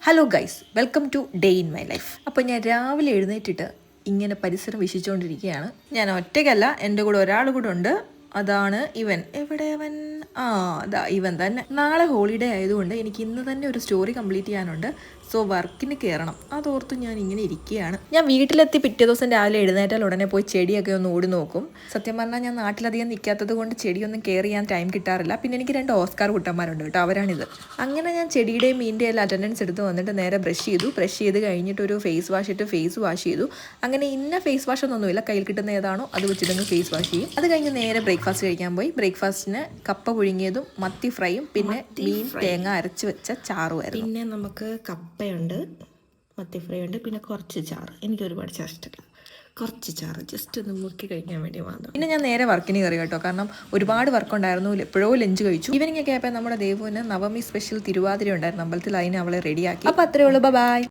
Hello guys, welcome to day in my life. അപ്പോൾ ഞാൻ രാവിലെ എഴുന്നേറ്റിട്ട് ഇങ്ങനെ പരിസരം വീക്ഷിച്ചുകൊണ്ടിരിക്കുകയാണ്. ഞാൻ ഒറ്റയ്ക്കല്ല, എൻ്റെ കൂടെ ഒരാൾ കൂടെ ഉണ്ട്. അതാണ് ഇവൻ. എവിടെ അവൻ? അതാ ഇവൻ തന്നെ. നാളെ ഹോളിഡേ ആയതുകൊണ്ട് എനിക്ക് ഇന്ന് തന്നെ ഒരു സ്റ്റോറി കംപ്ലീറ്റ് ചെയ്യാനുണ്ട്. സോ വർക്കിന് കയറണം. അതോർത്ത് ഞാൻ ഇങ്ങനെ ഇരിക്കുകയാണ്. ഞാൻ വീട്ടിലെത്തി പിറ്റേ ദിവസം രാവിലെ എഴുന്നേറ്റാൽ ഉടനെ പോയി ചെടിയൊക്കെ ഒന്ന് ഓടി നോക്കും. സത്യം പറഞ്ഞാൽ ഞാൻ നാട്ടിലധികം നിൽക്കാത്തത് കൊണ്ട് ചെടിയൊന്നും കെയർ ചെയ്യാൻ ടൈം കിട്ടാറില്ല. പിന്നെ എനിക്ക് 2 ഓസ്കാർ കുട്ടന്മാരുണ്ട് കേട്ടോ, അവരാണിത്. അങ്ങനെ ഞാൻ ചെടിയുടെയും മീനിൻ്റെ എല്ലാം അറ്റൻഡൻസ് എടുത്ത് വന്നിട്ട് നേരെ ബ്രഷ് ചെയ്ത് കഴിഞ്ഞിട്ട് ഒരു ഫേസ് വാഷ് ഇട്ട് ഫേസ് വാഷ് ചെയ്തു. അങ്ങനെ ഇന്ന ഫേസ് വാഷ് ഒന്നുമില്ല, കയ്യിൽ കിട്ടുന്ന ഏതാണോ അത് വെച്ചിട്ടങ്ങ് ഫേസ് വാഷ് ചെയ്യും. അത് കഴിഞ്ഞ് നേരെ ബ്രേക്ക്ഫാസ്റ്റ് കഴിക്കാൻ പോയി. ബ്രേക്ക്ഫാസ്റ്റിന് കപ്പ പുഴുങ്ങിയതും മത്തി ഫ്രൈയും പിന്നെ മീൻ തേങ്ങ അരച്ച് വെച്ച ചാറുമായിരുന്നു. പിന്നെ നമുക്ക് കപ്പയുണ്ട്, മത്തി ഫ്രൈ ഉണ്ട്, പിന്നെ കുറച്ച് ചാറ്. എനിക്ക് ഒരുപാട് ചാറ് ഇഷ്ടമില്ല, കുറച്ച് ചാറ് ജസ്റ്റ് ഒന്ന് മുക്കി കഴിക്കാൻ വേണ്ടി മാത്രം. പിന്നെ ഞാൻ നേരെ വർക്കിന് കയറി കേട്ടോ, കാരണം ഒരുപാട് വർക്ക് ഉണ്ടായിരുന്നു. എപ്പോഴോ ലഞ്ച് കഴിച്ചു. ഈവനിങ് ഒക്കെ ആയപ്പോൾ നമ്മുടെ ദേവുവിന് നവമി സ്പെഷ്യൽ തിരുവാതിര ഉണ്ടായിരുന്നു അമ്പലത്തിൽ, അതിന് അവളെ റെഡിയാക്കി. അപ്പോൾ അത്രേ ഉള്ളൂ. ബൈ.